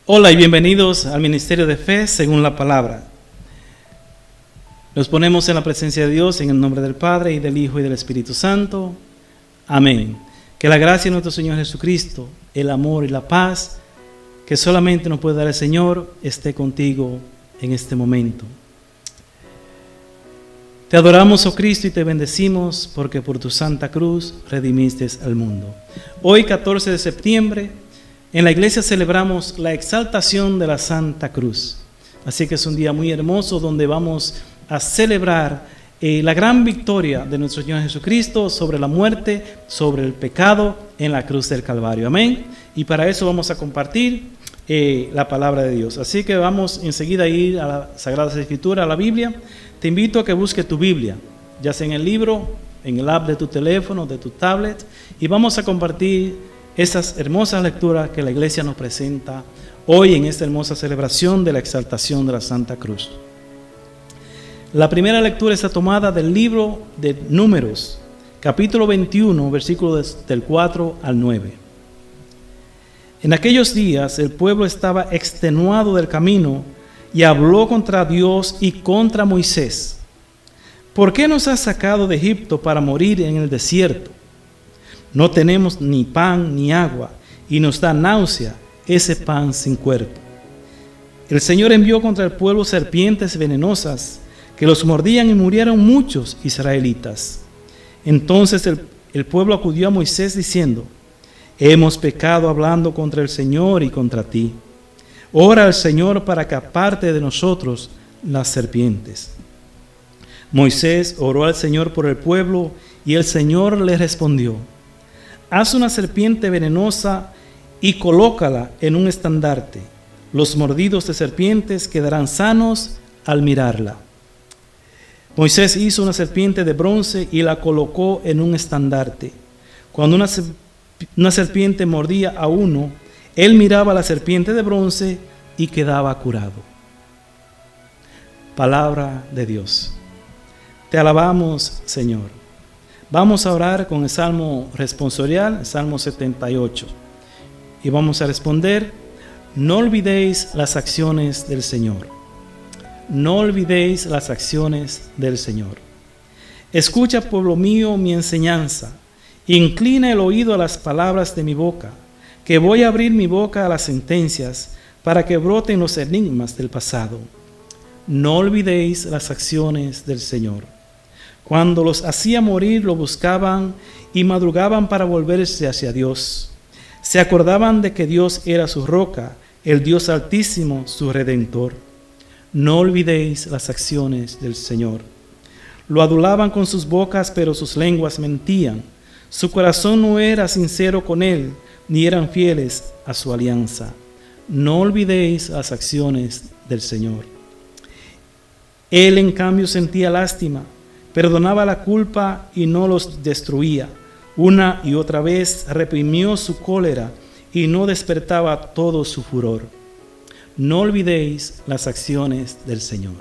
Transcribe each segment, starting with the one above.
Hola y bienvenidos al Ministerio de Fe según la Palabra. Nos ponemos en la presencia de Dios en el nombre del Padre y del Hijo y del Espíritu Santo. Amén. Que la gracia de nuestro Señor Jesucristo, el amor y la paz que solamente nos puede dar el Señor esté contigo en este momento. Te adoramos, oh Cristo, y te bendecimos porque por tu santa cruz redimiste al mundo. Hoy, 14 de septiembre, en la iglesia celebramos la exaltación de la Santa Cruz. Así que es un día muy hermoso donde vamos a celebrar la gran victoria de nuestro Señor Jesucristo sobre la muerte, sobre el pecado en la cruz del Calvario. Amén. Y para eso vamos a compartir la palabra de Dios. Así que vamos enseguida a ir a la Sagrada Escritura, a la Biblia. Te invito a que busques tu Biblia, ya sea en el libro, en el app de tu teléfono, de tu tablet, y vamos a compartir esas hermosas lecturas que la iglesia nos presenta hoy en esta hermosa celebración de la exaltación de la Santa Cruz. La primera lectura está tomada del libro de Números, capítulo 21, versículos del 4 al 9. En aquellos días el pueblo estaba extenuado del camino y habló contra Dios y contra Moisés. ¿Por qué nos has sacado de Egipto para morir en el desierto? No tenemos ni pan ni agua, y nos da náusea ese pan sin cuerpo. El Señor envió contra el pueblo serpientes venenosas, que los mordían y murieron muchos israelitas. Entonces el pueblo acudió a Moisés diciendo: hemos pecado hablando contra el Señor y contra ti. Ora al Señor para que aparte de nosotros las serpientes. Moisés oró al Señor por el pueblo, y el Señor le respondió: haz una serpiente venenosa y colócala en un estandarte. Los mordidos de serpientes quedarán sanos al mirarla. Moisés hizo una serpiente de bronce y la colocó en un estandarte. Cuando una serpiente mordía a uno, él miraba la serpiente de bronce y quedaba curado. Palabra de Dios. Te alabamos, Señor. Vamos a orar con el Salmo responsorial, el Salmo 78. Y vamos a responder: no olvidéis las acciones del Señor. No olvidéis las acciones del Señor. Escucha, pueblo mío, mi enseñanza. Inclina el oído a las palabras de mi boca, que voy a abrir mi boca a las sentencias, para que broten los enigmas del pasado. No olvidéis las acciones del Señor. Cuando los hacía morir, lo buscaban y madrugaban para volverse hacia Dios. Se acordaban de que Dios era su roca, el Dios altísimo, su redentor. No olvidéis las acciones del Señor. Lo adulaban con sus bocas, pero sus lenguas mentían. Su corazón no era sincero con él, ni eran fieles a su alianza. No olvidéis las acciones del Señor. Él, en cambio, sentía lástima. Perdonaba la culpa y no los destruía. Una y otra vez reprimió su cólera y no despertaba todo su furor. No olvidéis las acciones del Señor.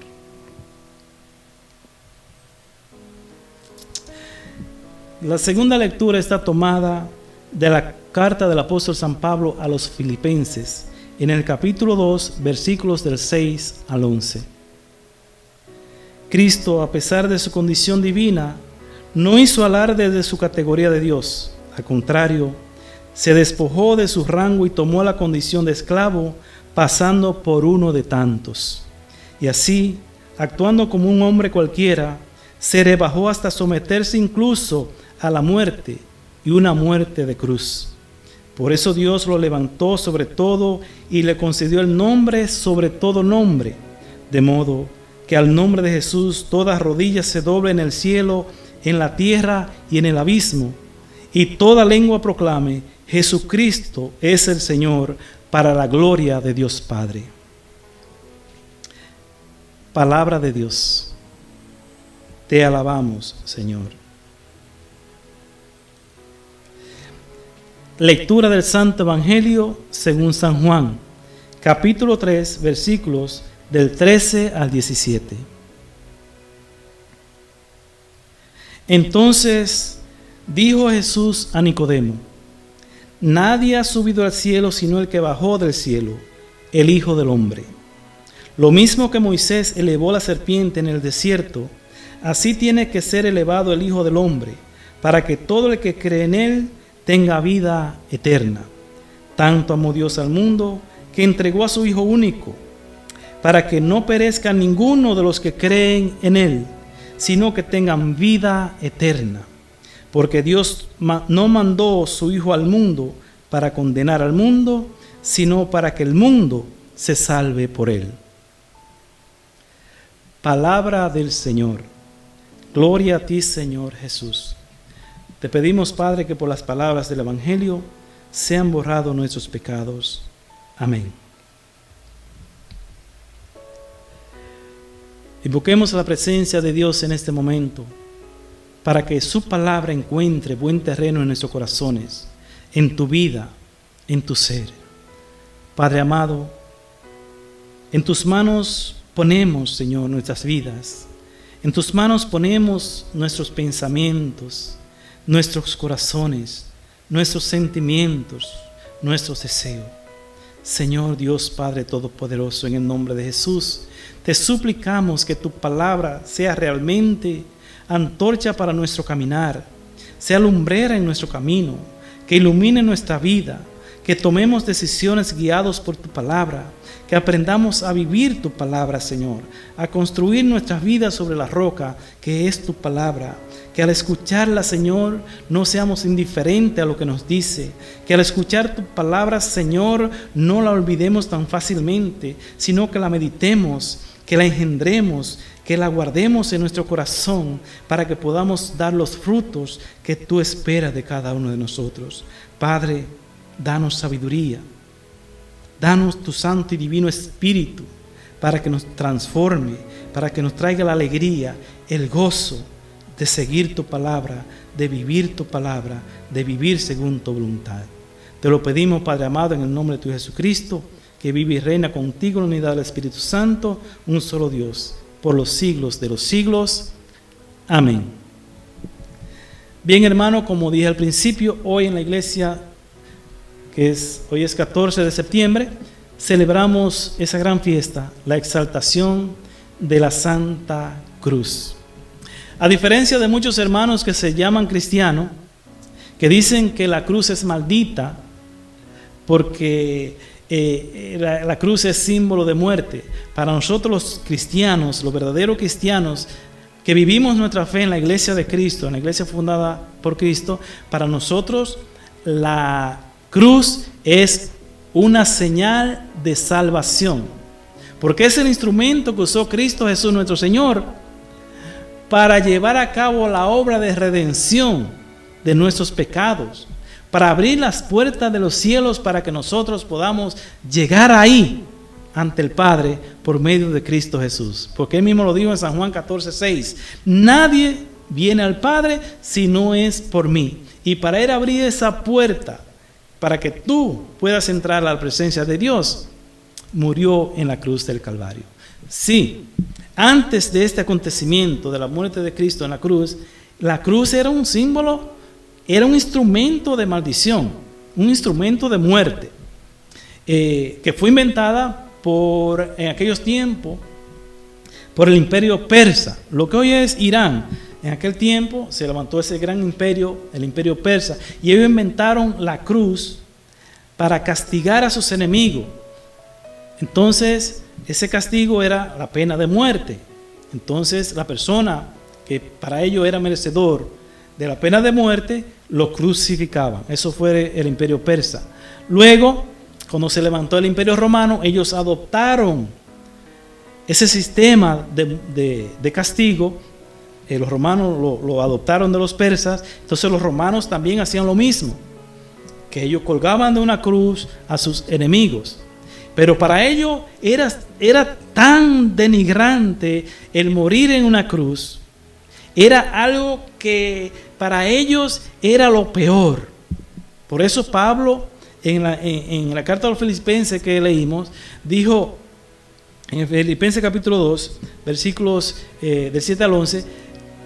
La segunda lectura está tomada de la carta del apóstol San Pablo a los Filipenses, en el capítulo 2, versículos del 6 al 11. Cristo, a pesar de su condición divina, no hizo alarde de su categoría de Dios. Al contrario, se despojó de su rango y tomó la condición de esclavo, pasando por uno de tantos. Y así, actuando como un hombre cualquiera, se rebajó hasta someterse incluso a la muerte, y una muerte de cruz. Por eso Dios lo levantó sobre todo y le concedió el nombre sobre todo nombre, de modo que al nombre de Jesús toda rodilla se doble en el cielo, en la tierra y en el abismo, y toda lengua proclame: Jesucristo es el Señor, para la gloria de Dios Padre. Palabra de Dios. Te alabamos, Señor. Lectura del Santo Evangelio según San Juan, capítulo 3, versículos del 13 al 17. Entonces dijo Jesús a Nicodemo: nadie ha subido al cielo sino el que bajó del cielo, el Hijo del Hombre. Lo mismo que Moisés elevó la serpiente en el desierto, así tiene que ser elevado el Hijo del Hombre, para que todo el que cree en él tenga vida eterna. Tanto amó Dios al mundo, que entregó a su Hijo único, para que no perezca ninguno de los que creen en él, sino que tengan vida eterna. Porque Dios no mandó su Hijo al mundo para condenar al mundo, sino para que el mundo se salve por él. Palabra del Señor. Gloria a ti, Señor Jesús. Te pedimos, Padre, que por las palabras del Evangelio sean borrados nuestros pecados. Amén. Invoquemos la presencia de Dios en este momento, para que su palabra encuentre buen terreno en nuestros corazones, en tu vida, en tu ser. Padre amado, en tus manos ponemos, Señor, nuestras vidas. En tus manos ponemos nuestros pensamientos, nuestros corazones, nuestros sentimientos, nuestros deseos. Señor Dios Padre Todopoderoso, en el nombre de Jesús, te suplicamos que tu palabra sea realmente antorcha para nuestro caminar, sea lumbrera en nuestro camino, que ilumine nuestra vida, que tomemos decisiones guiados por tu palabra, que aprendamos a vivir tu palabra, Señor, a construir nuestras vidas sobre la roca que es tu palabra, que al escucharla, Señor, no seamos indiferentes a lo que nos dice, que al escuchar tu palabra, Señor, no la olvidemos tan fácilmente, sino que la meditemos, que la engendremos, que la guardemos en nuestro corazón para que podamos dar los frutos que tú esperas de cada uno de nosotros. Padre, danos sabiduría, danos tu santo y divino Espíritu para que nos transforme, para que nos traiga la alegría, el gozo de seguir tu palabra, de vivir tu palabra, de vivir según tu voluntad. Te lo pedimos, Padre amado, en el nombre de tu Jesucristo, que vive y reina contigo en la unidad del Espíritu Santo, un solo Dios, por los siglos de los siglos. Amén. Bien, hermano, como dije al principio, hoy en la iglesia, hoy es 14 de septiembre, celebramos esa gran fiesta, la exaltación de la Santa Cruz. A diferencia de muchos hermanos que se llaman cristianos, que dicen que la cruz es maldita porque la cruz es símbolo de muerte. Para nosotros los cristianos, los verdaderos cristianos, que vivimos nuestra fe en la iglesia de Cristo, en la iglesia fundada por Cristo, para nosotros la cruz es una señal de salvación, porque es el instrumento que usó Cristo Jesús nuestro Señor para llevar a cabo la obra de redención de nuestros pecados, para abrir las puertas de los cielos para que nosotros podamos llegar ahí ante el Padre por medio de Cristo Jesús. Porque Él mismo lo dijo en San Juan 14:6, nadie viene al Padre si no es por mí. Y para Él abrir esa puerta, para que tú puedas entrar a la presencia de Dios, murió en la cruz del Calvario. Sí, antes de este acontecimiento de la muerte de Cristo en la cruz era un símbolo, era un instrumento de maldición, un instrumento de muerte, que fue inventada en aquellos tiempos por el imperio persa, lo que hoy es Irán. En aquel tiempo se levantó ese gran imperio, el imperio persa, y ellos inventaron la cruz para castigar a sus enemigos. Entonces, ese castigo era la pena de muerte. Entonces, la persona que para ello era merecedor de la pena de muerte, lo crucificaban. Eso fue el imperio persa. Luego, cuando se levantó el imperio romano, ellos adoptaron ese sistema de castigo. Los romanos lo adoptaron de los persas. Entonces los romanos también hacían lo mismo, que ellos colgaban de una cruz a sus enemigos. Pero para ellos era tan denigrante el morir en una cruz, era algo que para ellos era lo peor. Por eso Pablo en la carta a los Filipenses que leímos, dijo en Filipenses capítulo 2, versículos del 7 al 11,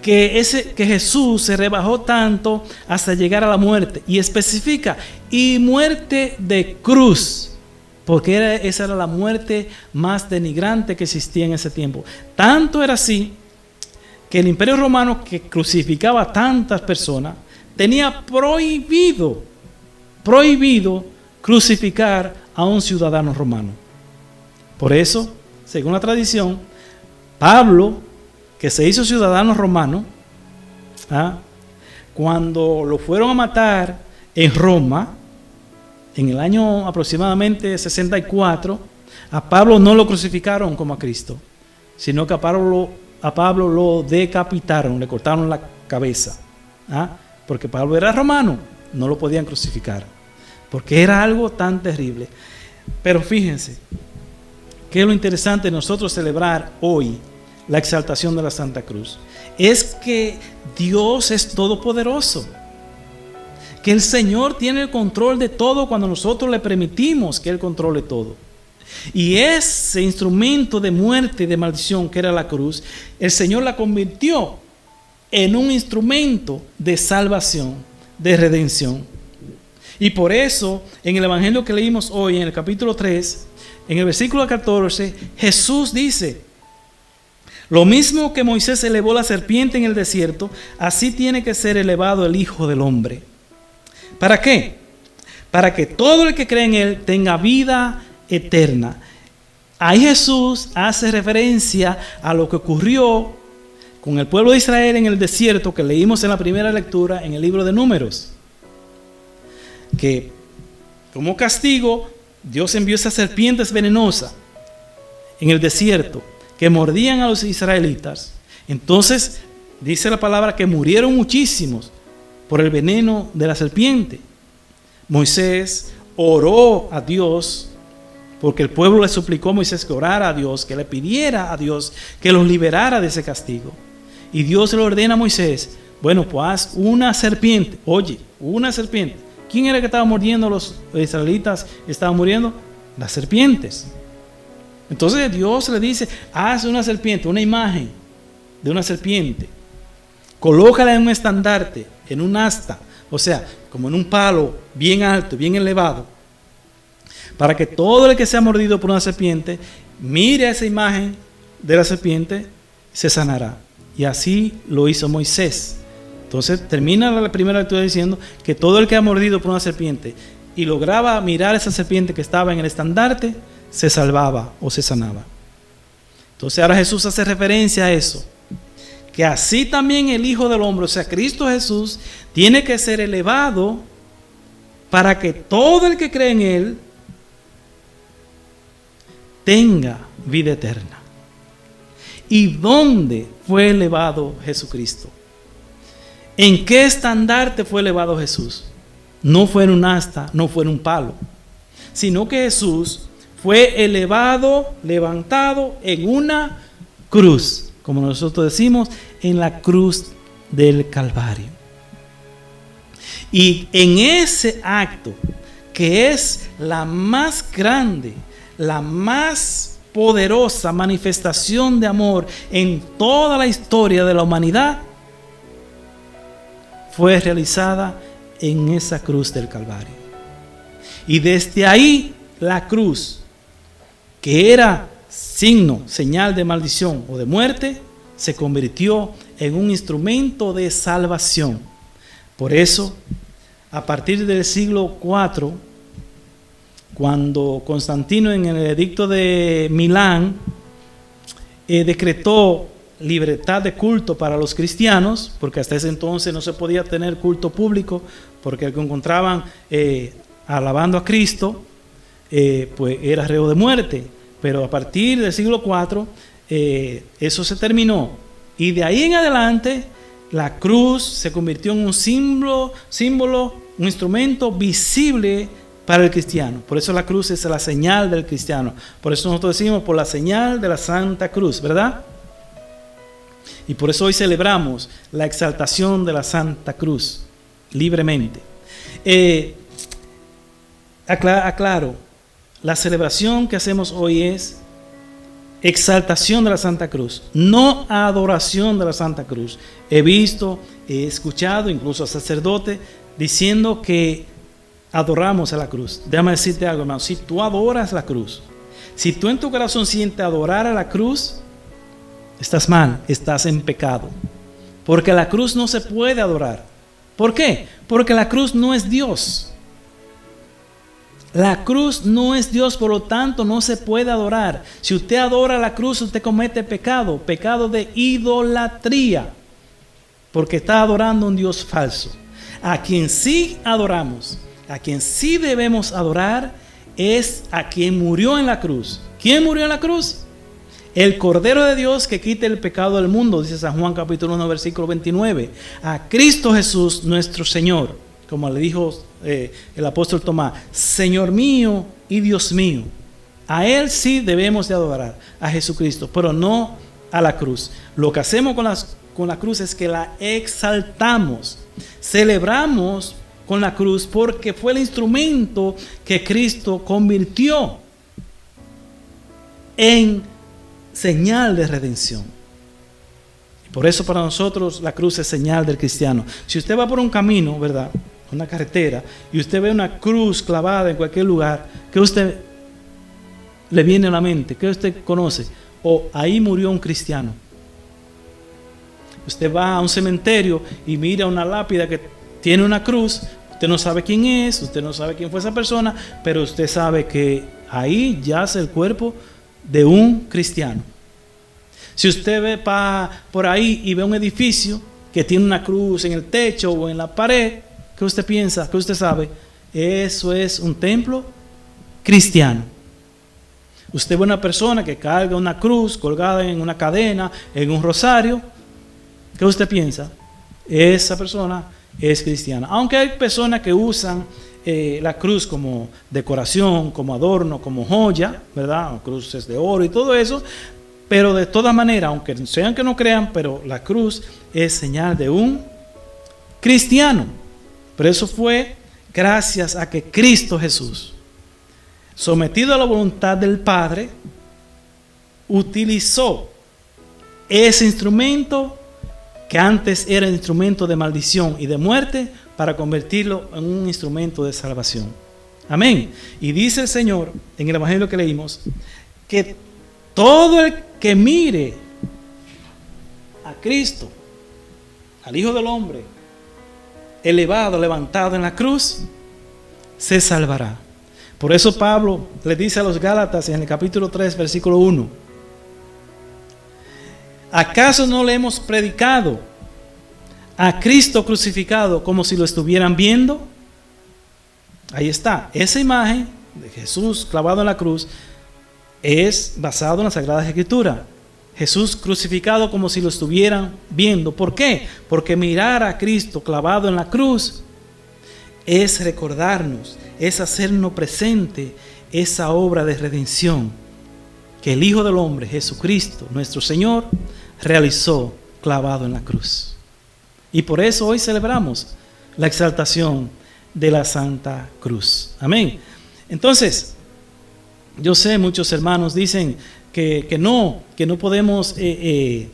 que Jesús se rebajó tanto hasta llegar a la muerte, y especifica, y muerte de cruz. porque esa era la muerte más denigrante que existía en ese tiempo. Tanto era así que el Imperio Romano, que crucificaba a tantas personas, tenía prohibido crucificar a un ciudadano romano. Por eso, según la tradición, Pablo, que se hizo ciudadano romano, cuando lo fueron a matar en Roma, en el año aproximadamente 64, a Pablo no lo crucificaron como a Cristo, sino que a Pablo lo decapitaron, le cortaron la cabeza, porque Pablo era romano, no lo podían crucificar, porque era algo tan terrible. Pero fíjense, ¿qué es lo interesante de nosotros celebrar hoy la exaltación de la Santa Cruz? Es que Dios es todopoderoso, que el Señor tiene el control de todo cuando nosotros le permitimos que Él controle todo. Y ese instrumento de muerte y de maldición que era la cruz, el Señor la convirtió en un instrumento de salvación, de redención. Y por eso, en el Evangelio que leímos hoy, en el capítulo 3, en el versículo 14, Jesús dice: lo mismo que Moisés elevó la serpiente en el desierto, así tiene que ser elevado el Hijo del Hombre. ¿Para qué? Para que todo el que cree en Él tenga vida eterna. Ahí Jesús hace referencia a lo que ocurrió con el pueblo de Israel en el desierto, que leímos en la primera lectura en el libro de Números. Que como castigo, Dios envió esas serpientes venenosas en el desierto que mordían a los israelitas. Entonces, dice la palabra que murieron muchísimos por el veneno de la serpiente. Moisés oró a Dios, porque el pueblo le suplicó a Moisés que orara a Dios, que le pidiera a Dios que los liberara de ese castigo. Y Dios le ordena a Moisés: bueno, pues haz una serpiente. Oye, una serpiente. ¿Quién era que estaba mordiendo a los israelitas? ¿Estaban muriendo? Las serpientes. Entonces Dios le dice: haz una serpiente, una imagen de una serpiente. Colócala en un estandarte, en un asta, o sea, como en un palo bien alto, bien elevado, para que todo el que sea mordido por una serpiente mire a esa imagen de la serpiente, se sanará. Y así lo hizo Moisés. Entonces termina la primera lectura diciendo que todo el que ha mordido por una serpiente y lograba mirar a esa serpiente que estaba en el estandarte, se salvaba o se sanaba. Entonces ahora Jesús hace referencia a eso, que así también el Hijo del Hombre, o sea, Cristo Jesús, tiene que ser elevado para que todo el que cree en Él tenga vida eterna. ¿Y dónde fue elevado Jesucristo? ¿En qué estandarte fue elevado Jesús? No fue en un asta, no fue en un palo, sino que Jesús fue elevado, levantado en una cruz, como nosotros decimos, en la cruz del Calvario. Y en ese acto, que es la más grande, la más poderosa manifestación de amor en toda la historia de la humanidad, fue realizada en esa cruz del Calvario. Y desde ahí la cruz, que era signo, señal de maldición o de muerte, se convirtió en un instrumento de salvación. Por eso, a partir del siglo IV, cuando Constantino en el edicto de Milán decretó libertad de culto para los cristianos, porque hasta ese entonces no se podía tener culto público, porque el que encontraban alabando a Cristo, pues era reo de muerte. Pero a partir del siglo IV, eso se terminó. Y de ahí en adelante, la cruz se convirtió en un símbolo, un instrumento visible para el cristiano. Por eso la cruz es la señal del cristiano. Por eso nosotros decimos: por la señal de la Santa Cruz, ¿verdad? Y por eso hoy celebramos la exaltación de la Santa Cruz, libremente. Aclaro, la celebración que hacemos hoy es exaltación de la Santa Cruz, no adoración de la Santa Cruz. He visto, he escuchado incluso a sacerdotes diciendo que adoramos a la cruz. Déjame decirte algo, hermano. Si tú adoras la cruz, si tú en tu corazón sientes adorar a la cruz, estás mal, estás en pecado. Porque la cruz no se puede adorar. ¿Por qué? Porque la cruz no es Dios. La cruz no es Dios, por lo tanto no se puede adorar. Si usted adora la cruz, usted comete pecado, pecado de idolatría, porque está adorando a un Dios falso. A quien sí adoramos, a quien sí debemos adorar, es a quien murió en la cruz. ¿Quién murió en la cruz? El Cordero de Dios que quita el pecado del mundo, dice San Juan capítulo 1, versículo 29. A Cristo Jesús nuestro Señor, como le dijo el apóstol Tomás, Señor mío y Dios mío. A Él sí debemos de adorar, a Jesucristo, pero no a la cruz. Lo que hacemos con la cruz es que la exaltamos. Celebramos con la cruz porque fue el instrumento que Cristo convirtió en señal de redención. Por eso para nosotros la cruz es señal del cristiano. Si usted va por un camino, ¿verdad?, una carretera, y usted ve una cruz clavada en cualquier lugar, ¿qué usted le viene a la mente? ¿Qué usted conoce? O ahí murió un cristiano. Usted va a un cementerio y mira una lápida que tiene una cruz. Usted no sabe quién es, usted no sabe quién fue esa persona, pero usted sabe que ahí yace el cuerpo de un cristiano. Si usted ve por ahí y ve un edificio que tiene una cruz en el techo o en la pared, ¿qué usted piensa? ¿Qué usted sabe? Eso es un templo cristiano. Usted ve una persona que carga una cruz colgada en una cadena, en un rosario, ¿qué usted piensa? Esa persona es cristiana. Aunque hay personas que usan la cruz como decoración, como adorno, como joya, ¿verdad? Cruces de oro y todo eso. Pero de todas maneras, aunque sean que no crean, pero la cruz es señal de un cristiano. Pero eso fue gracias a que Cristo Jesús, sometido a la voluntad del Padre, utilizó ese instrumento que antes era instrumento de maldición y de muerte para convertirlo en un instrumento de salvación. Amén. Y dice el Señor en el Evangelio que leímos que todo el que mire a Cristo, al Hijo del Hombre, elevado, levantado en la cruz, se salvará. Por eso Pablo le dice a los Gálatas en el capítulo 3, versículo 1: ¿acaso no le hemos predicado a Cristo crucificado como si lo estuvieran viendo? Ahí está, esa imagen de Jesús clavado en la cruz es basado en la Sagrada Escritura. Jesús crucificado como si lo estuvieran viendo. ¿Por qué? Porque mirar a Cristo clavado en la cruz es recordarnos, es hacernos presente esa obra de redención que el Hijo del Hombre, Jesucristo, nuestro Señor, realizó clavado en la cruz. Y por eso hoy celebramos la exaltación de la Santa Cruz. Amén. Entonces, yo sé, muchos hermanos dicen que no podemos tener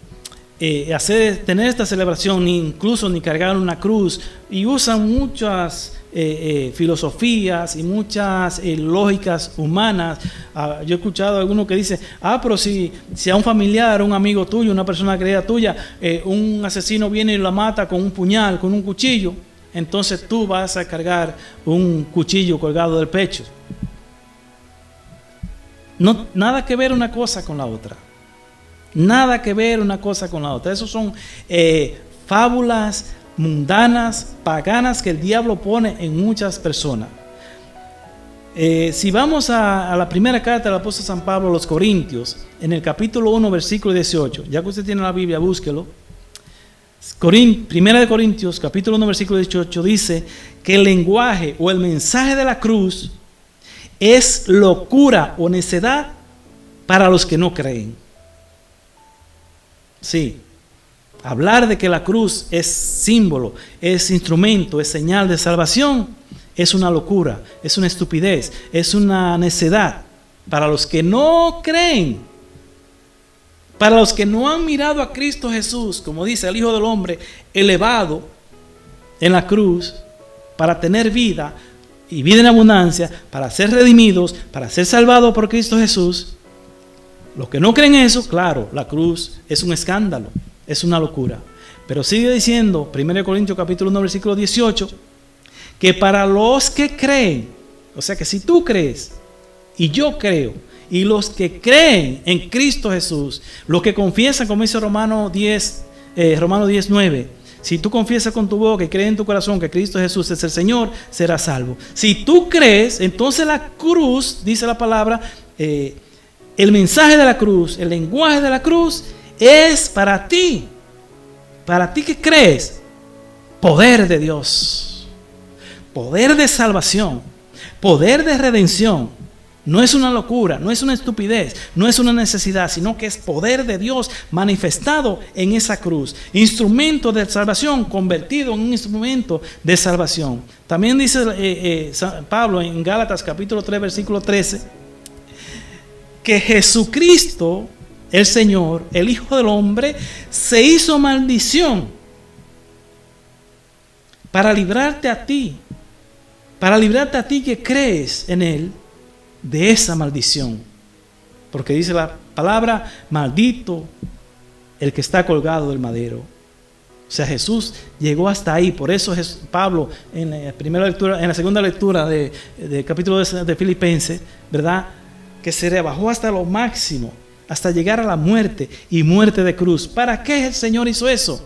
esta celebración, ni incluso ni cargar una cruz, y usan muchas filosofías y muchas lógicas humanas. Yo he escuchado a algunos que dicen, pero si a un familiar, un amigo tuyo, una persona querida tuya, un asesino viene y la mata con un puñal, con un cuchillo, entonces tú vas a cargar un cuchillo colgado del pecho. No, nada que ver una cosa con la otra. Nada que ver una cosa con la otra. Esos son fábulas mundanas, paganas, que el diablo pone en muchas personas. Si vamos a la primera carta del apóstol San Pablo a los Corintios, en el capítulo 1, versículo 18, ya que usted tiene la Biblia, búsquelo. Primera de Corintios, capítulo 1, versículo 18, dice que el lenguaje o el mensaje de la cruz es locura o necedad para los que no creen. Sí, hablar de que la cruz es símbolo, es instrumento, es señal de salvación, es una locura, es una estupidez, es una necedad para los que no creen, para los que no han mirado a Cristo Jesús, como dice el Hijo del Hombre, elevado en la cruz para tener vida y vida en abundancia, para ser redimidos, para ser salvados por Cristo Jesús. Los que no creen eso, claro, la cruz es un escándalo, es una locura. Pero sigue diciendo, 1 Corintios capítulo 1, versículo 18, que para los que creen, o sea que si tú crees y yo creo, y los que creen en Cristo Jesús, los que confiesan, como dice Romanos 10, 9, si tú confiesas con tu boca y crees en tu corazón que Cristo Jesús es el Señor, serás salvo. Si tú crees, entonces la cruz, dice la palabra, el mensaje de la cruz, el lenguaje de la cruz es para ti. Para ti que crees, poder de Dios, poder de salvación, poder de redención. No es una locura, no es una estupidez, no es una necesidad, sino que es poder de Dios manifestado en esa cruz. Instrumento de salvación convertido en un instrumento de salvación. También dice Pablo en Gálatas capítulo 3, versículo 13, que Jesucristo, el Señor, el Hijo del Hombre, se hizo maldición para librarte a ti que crees en Él, de esa maldición. Porque dice la palabra, maldito el que está colgado del madero. O sea, Jesús llegó hasta ahí. Por eso Pablo en la segunda lectura del capítulo de Filipenses, ¿verdad?, que se rebajó hasta lo máximo, hasta llegar a la muerte y muerte de cruz. ¿Para qué el Señor hizo eso?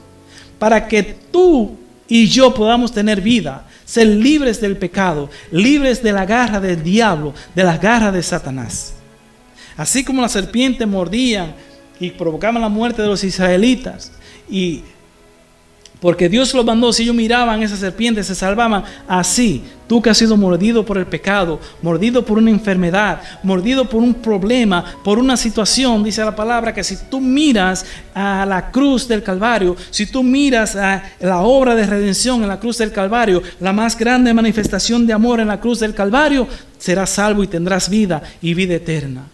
Para que tú y yo podamos tener vida, ser libres del pecado, libres de la garra del diablo, de las garras de Satanás. Así como las serpientes mordían y provocaban la muerte de los israelitas, y porque Dios los mandó, si ellos miraban esas serpientes se salvaban. Así, tú que has sido mordido por el pecado, mordido por una enfermedad, mordido por un problema, por una situación, dice la palabra que si tú miras a la cruz del Calvario, si tú miras a la obra de redención en la cruz del Calvario, la más grande manifestación de amor en la cruz del Calvario, serás salvo y tendrás vida y vida eterna.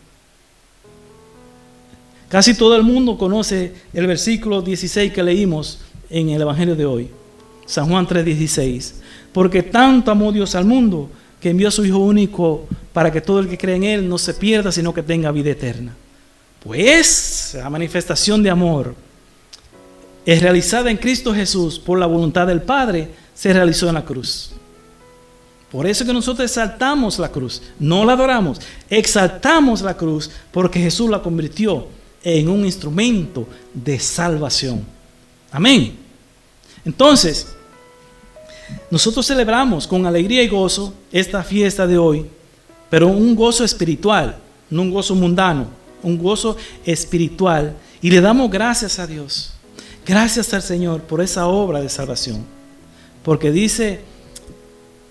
Casi todo el mundo conoce el versículo 16 que leímos en el Evangelio de hoy, San Juan 3:16, porque tanto amó Dios al mundo que envió a su Hijo único para que todo el que cree en Él no se pierda, sino que tenga vida eterna. Pues la manifestación de amor es realizada en Cristo Jesús por la voluntad del Padre, se realizó en la cruz. Por eso que nosotros exaltamos la cruz, no la adoramos, exaltamos la cruz porque Jesús la convirtió en un instrumento de salvación. Amén. Entonces, nosotros celebramos con alegría y gozo esta fiesta de hoy, pero un gozo espiritual, no un gozo mundano, un gozo espiritual. Y le damos gracias a Dios, gracias al Señor por esa obra de salvación. Porque dice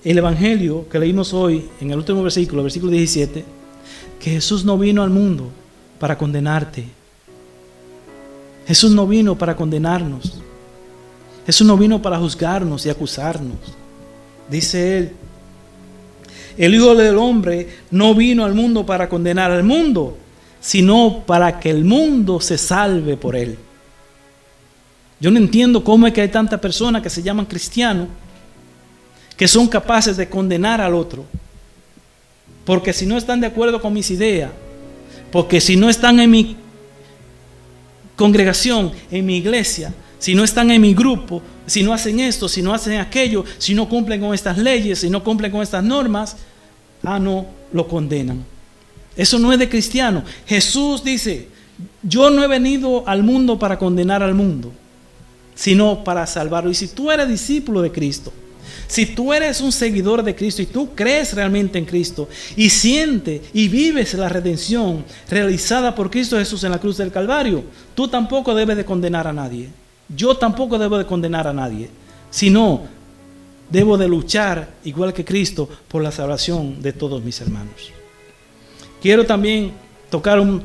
el Evangelio que leímos hoy en el último versículo, versículo 17, que Jesús no vino al mundo para condenarte. Jesús no vino para condenarnos. Jesús no vino para juzgarnos y acusarnos. Dice Él, el Hijo del Hombre no vino al mundo para condenar al mundo, sino para que el mundo se salve por Él. Yo no entiendo cómo es que hay tantas personas que se llaman cristianos que son capaces de condenar al otro. Porque si no están de acuerdo con mis ideas, porque si no están en mi congregación, en mi iglesia, si no están en mi grupo, si no hacen esto, si no hacen aquello, si no cumplen con estas leyes, si no cumplen con estas normas, no, lo condenan. Eso no es de cristiano. Jesús dice, yo no he venido al mundo para condenar al mundo, sino para salvarlo. Y si tú eres discípulo de Cristo, si tú eres un seguidor de Cristo y tú crees realmente en Cristo y sientes y vives la redención realizada por Cristo Jesús en la cruz del Calvario, tú tampoco debes de condenar a nadie. Yo tampoco debo de condenar a nadie, sino debo de luchar, igual que Cristo, por la salvación de todos mis hermanos. Quiero también tocar un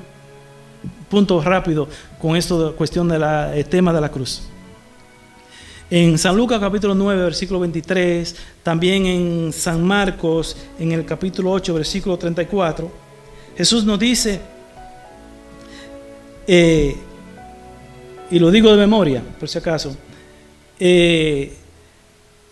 punto rápido con esto de cuestión del tema de la cruz. En San Lucas capítulo 9, versículo 23, también en San Marcos, en el capítulo 8, versículo 34, Jesús nos dice, y lo digo de memoria, por si acaso,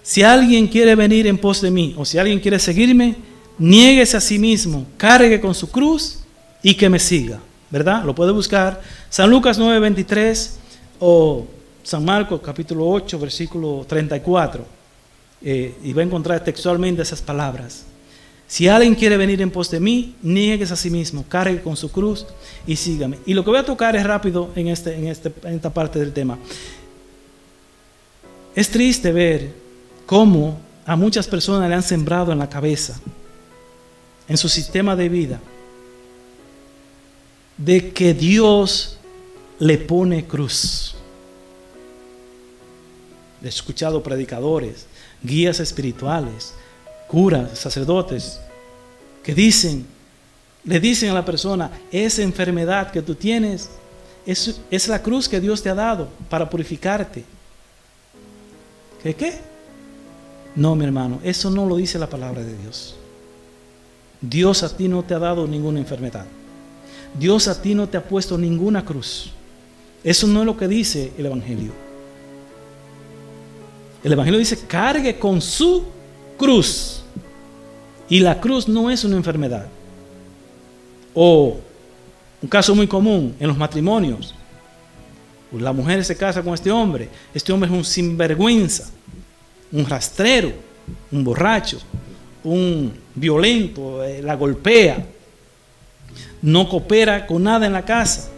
Si alguien quiere venir en pos de mí, o si alguien quiere seguirme, niéguese a sí mismo, cargue con su cruz y que me siga. ¿Verdad? Lo puede buscar. San Lucas 9:23 o San Marcos capítulo 8, versículo 34. Y va a encontrar textualmente esas palabras. Si alguien quiere venir en pos de mí, niéguese a sí mismo, cargue con su cruz y sígame. Y lo que voy a tocar es rápido en esta parte del tema. Es triste ver cómo a muchas personas le han sembrado en la cabeza, en su sistema de vida, de que Dios le pone cruz. He escuchado predicadores, guías espirituales, curas, sacerdotes, que le dicen a la persona, esa enfermedad que tú tienes es la cruz que Dios te ha dado para purificarte. ¿Qué? No, mi hermano, eso no lo dice la palabra de Dios. Dios a ti no te ha dado ninguna enfermedad. Dios a ti no te ha puesto ninguna cruz. Eso no es lo que dice el Evangelio. El Evangelio dice, cargue con su cruz. Y la cruz no es una enfermedad. O un caso muy común en los matrimonios. La mujer se casa con este hombre es un sinvergüenza, un rastrero, un borracho, un violento, la golpea, no coopera con nada en la casa.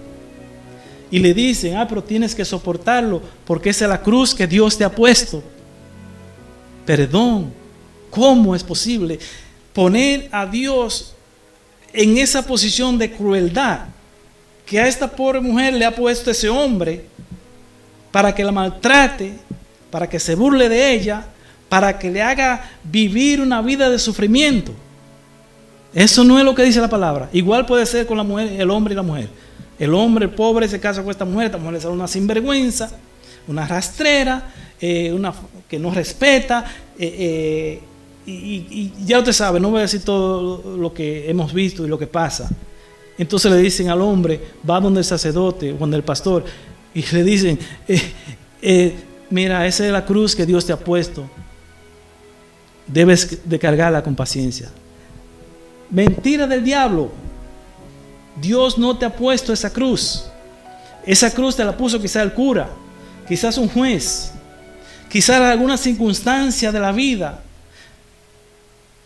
Y le dicen, pero tienes que soportarlo porque esa es la cruz que Dios te ha puesto. Perdón, ¿cómo es posible poner a Dios en esa posición de crueldad que a esta pobre mujer le ha puesto ese hombre para que la maltrate, para que se burle de ella, para que le haga vivir una vida de sufrimiento? Eso no es lo que dice la palabra. Igual puede ser con la mujer, el hombre y la mujer. El hombre, el pobre, se casa con esta mujer le sale una sinvergüenza, una rastrera, una que no respeta, y ya usted sabe, no voy a decir todo lo que hemos visto y lo que pasa. Entonces le dicen al hombre, va donde el sacerdote, donde el pastor, y le dicen, mira, esa es la cruz que Dios te ha puesto, debes de cargarla con paciencia. Mentira del diablo. Dios no te ha puesto esa cruz. Esa cruz te la puso quizás el cura, quizás un juez, quizás alguna circunstancia de la vida,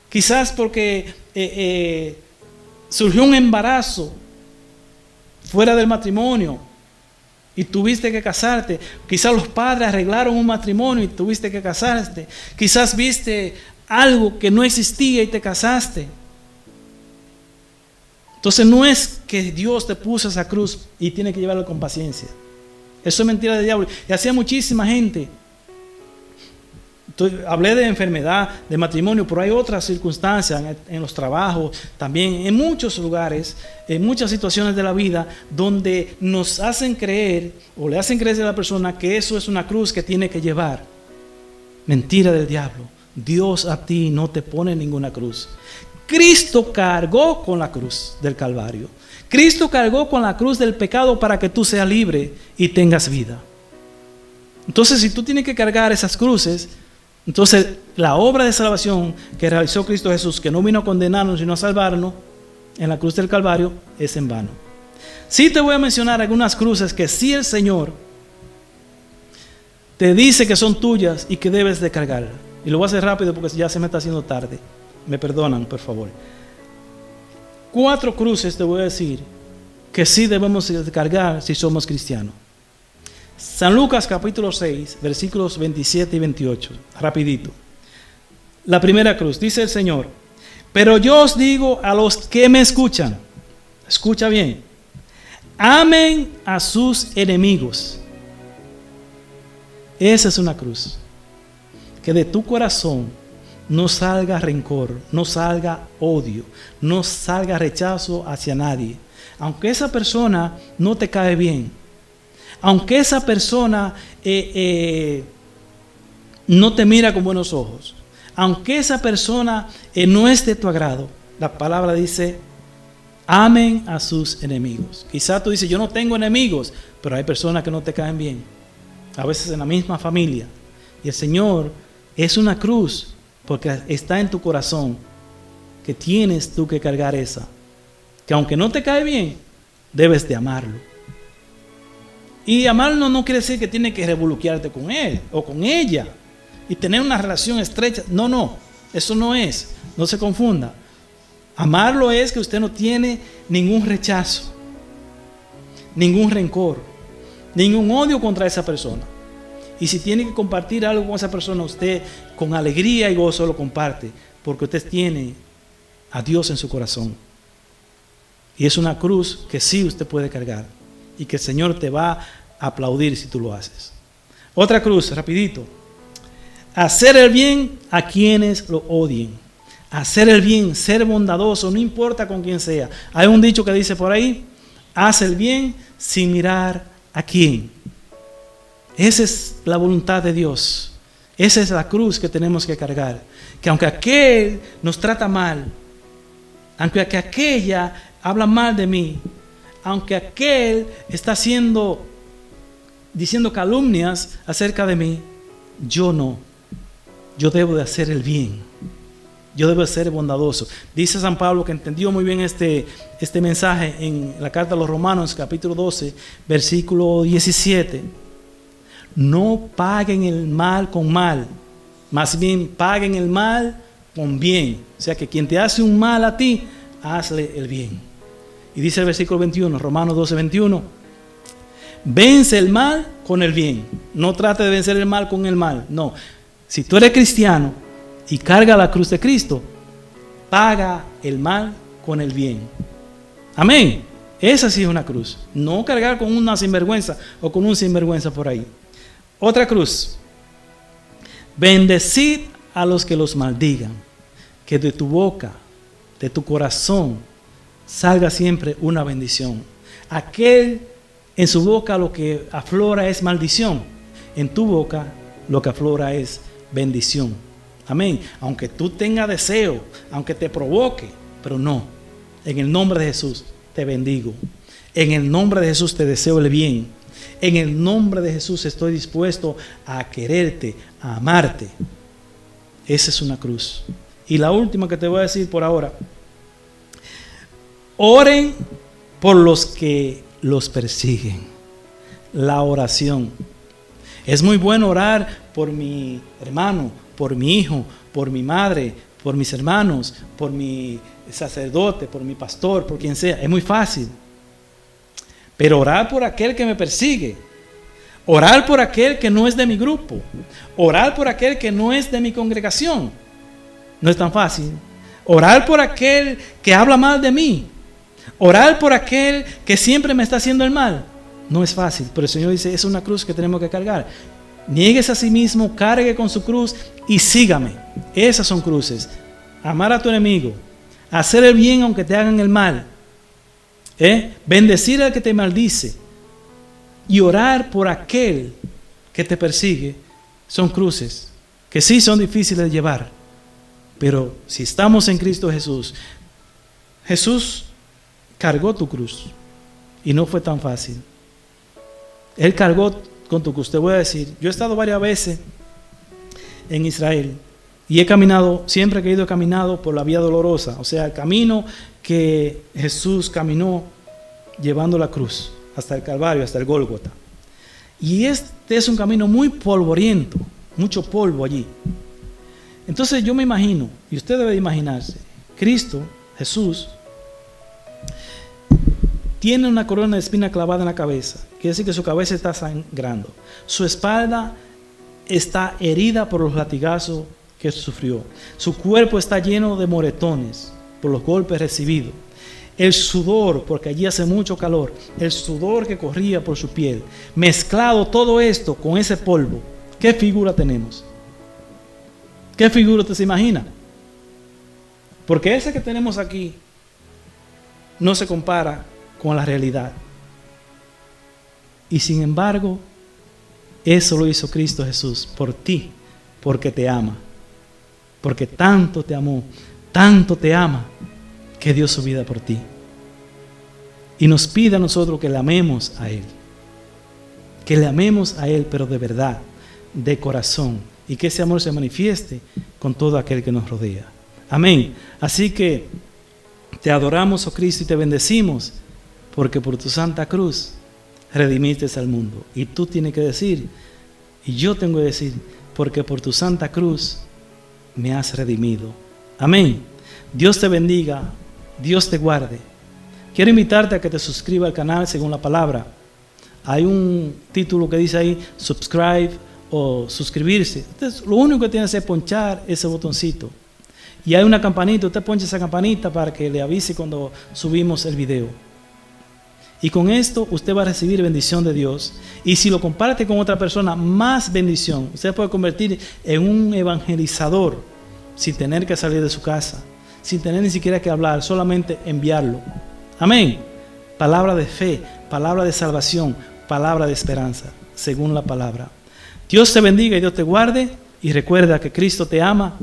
quizás porque surgió un embarazo fuera del matrimonio y tuviste que casarte. Quizás los padres arreglaron un matrimonio y tuviste que casarte. Quizás viste algo que no existía y te casaste. Entonces no es que Dios te puso esa cruz y tiene que llevarla con paciencia. Eso es mentira del diablo. Y hacía muchísima gente. Hablé de enfermedad, de matrimonio, pero hay otras circunstancias en los trabajos, también en muchos lugares, en muchas situaciones de la vida, donde nos hacen creer o le hacen creer a la persona que eso es una cruz que tiene que llevar. Mentira del diablo. Dios a ti no te pone ninguna cruz. Cristo cargó con la cruz del Calvario. Cristo cargó con la cruz del pecado para que tú seas libre y tengas vida. Entonces, si tú tienes que cargar esas cruces, entonces la obra de salvación que realizó Cristo Jesús, que no vino a condenarnos sino a salvarnos en la cruz del Calvario, es en vano. Sí te voy a mencionar algunas cruces que sí el Señor te dice que son tuyas y que debes de cargar. Y lo voy a hacer rápido porque ya se me está haciendo tarde. Me perdonan, por favor. 4 cruces te voy a decir que sí debemos cargar si somos cristianos. San Lucas capítulo 6, versículos 27 y 28. Rapidito. La primera cruz, dice el Señor: pero yo os digo a los que me escuchan, escucha bien, amen a sus enemigos. Esa es una cruz. Que de tu corazón no salga rencor, no salga odio, no salga rechazo hacia nadie. Aunque esa persona no te cae bien, aunque esa persona no te mira con buenos ojos, aunque esa persona no es de tu agrado, la palabra dice, amen a sus enemigos. Quizás tú dices, yo no tengo enemigos, pero hay personas que no te caen bien, a veces en la misma familia. Y el Señor Es una cruz porque está en tu corazón que tienes tú que cargar esa. Que aunque no te cae bien, debes de amarlo. Y amarlo no quiere decir que tienes que revoluquearte con él o con ella y tener una relación estrecha. No, eso no es. No se confunda. Amarlo es que usted no tiene ningún rechazo, ningún rencor, ningún odio contra esa persona. Y si tiene que compartir algo con esa persona, usted con alegría y gozo lo comparte, porque usted tiene a Dios en su corazón. Y es una cruz que sí usted puede cargar y que el Señor te va a aplaudir si tú lo haces. Otra cruz, rapidito. Hacer el bien a quienes lo odien. Hacer el bien, ser bondadoso, no importa con quién sea. Hay un dicho que dice por ahí, haz el bien sin mirar a quién. Esa es la voluntad de Dios. Esa es la cruz que tenemos que cargar. Que aunque aquel nos trata mal, aunque aquella habla mal de mí, aunque aquel está diciendo calumnias acerca de mí, yo no. Yo debo de hacer el bien. Yo debo de ser bondadoso. Dice San Pablo, que entendió muy bien este mensaje en la carta a los Romanos, capítulo 12, versículo 17. No paguen el mal con mal, más bien paguen el mal con bien. O sea que quien te hace un mal a ti, hazle el bien. Y dice el versículo 21, Romanos 12, 21. Vence el mal con el bien. No trate de vencer el mal con el mal. No. Si tú eres cristiano y carga la cruz de Cristo, paga el mal con el bien. Amén. Esa sí es una cruz. No cargar con una sinvergüenza o con un sinvergüenza por ahí. Otra cruz. Bendecid a los que los maldigan. Que de tu boca, de tu corazón, salga siempre una bendición. Aquel en su boca lo que aflora es maldición. En tu boca lo que aflora es bendición. Amén. Aunque tú tengas deseo, aunque te provoque, pero no. En el nombre de Jesús te bendigo. En el nombre de Jesús te deseo el bien. En el nombre de Jesús estoy dispuesto a quererte, a amarte. Esa es una cruz. Y la última que te voy a decir por ahora. Oren por los que los persiguen. La oración. Es muy bueno orar por mi hermano, por mi hijo, por mi madre, por mis hermanos, por mi sacerdote, por mi pastor, por quien sea. Es muy fácil. Pero orar por aquel que me persigue, orar por aquel que no es de mi grupo, orar por aquel que no es de mi congregación, no es tan fácil. Orar por aquel que habla mal de mí, orar por aquel que siempre me está haciendo el mal, no es fácil. Pero el Señor dice, es una cruz que tenemos que cargar. Niéguese a sí mismo, cargue con su cruz y sígame. Esas son cruces. Amar a tu enemigo, hacer el bien aunque te hagan el mal, bendecir al que te maldice y orar por aquel que te persigue. Son cruces que sí son difíciles de llevar, pero si estamos en Cristo Jesús, Jesús cargó tu cruz y no fue tan fácil. Él cargó con tu cruz. Te voy a decir, yo he estado varias veces en Israel y he caminado, siempre que he ido, he caminado por la vía dolorosa, o sea, el camino que Jesús caminó llevando la cruz hasta el Calvario, hasta el Gólgota. Y este es un camino muy polvoriento, mucho polvo allí. Entonces yo me imagino, y usted debe imaginarse, Cristo, Jesús, tiene una corona de espina clavada en la cabeza. Quiere decir que su cabeza está sangrando. Su espalda está herida por los latigazos que sufrió. Su cuerpo está lleno de moretones por los golpes recibidos. El sudor, porque allí hace mucho calor, el sudor que corría por su piel, mezclado todo esto con ese polvo. ¿Qué figura tenemos? ¿Qué figura usted se imagina? Porque ese que tenemos aquí no se compara con la realidad. Y sin embargo, eso lo hizo Cristo Jesús por ti, porque te ama. Porque tanto te amó, tanto te ama, que dio su vida por ti. Y nos pide a nosotros que le amemos a Él. Que le amemos a Él, pero de verdad, de corazón. y que ese amor se manifieste con todo aquel que nos rodea. Amén. Así que te adoramos, oh Cristo, y te bendecimos, porque por tu santa cruz redimiste al mundo. Y tú tienes que decir, y yo tengo que decir, porque por tu santa cruz me has redimido. Amén. Dios te bendiga, Dios te guarde. Quiero invitarte a que te suscribas al canal según la palabra. Hay un título que dice ahí, subscribe o suscribirse. Entonces, lo único que tienes que hacer es ponchar ese botoncito. Y hay una campanita, usted poncha esa campanita para que le avise cuando subimos el video. Y con esto usted va a recibir bendición de Dios. Y si lo comparte con otra persona, más bendición. Usted puede convertir en un evangelizador sin tener que salir de su casa, sin tener ni siquiera que hablar, solamente enviarlo. Amén. Palabra de fe, palabra de salvación, palabra de esperanza, según la palabra. Dios te bendiga y Dios te guarde. Y recuerda que Cristo te ama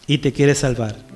y te quiere salvar.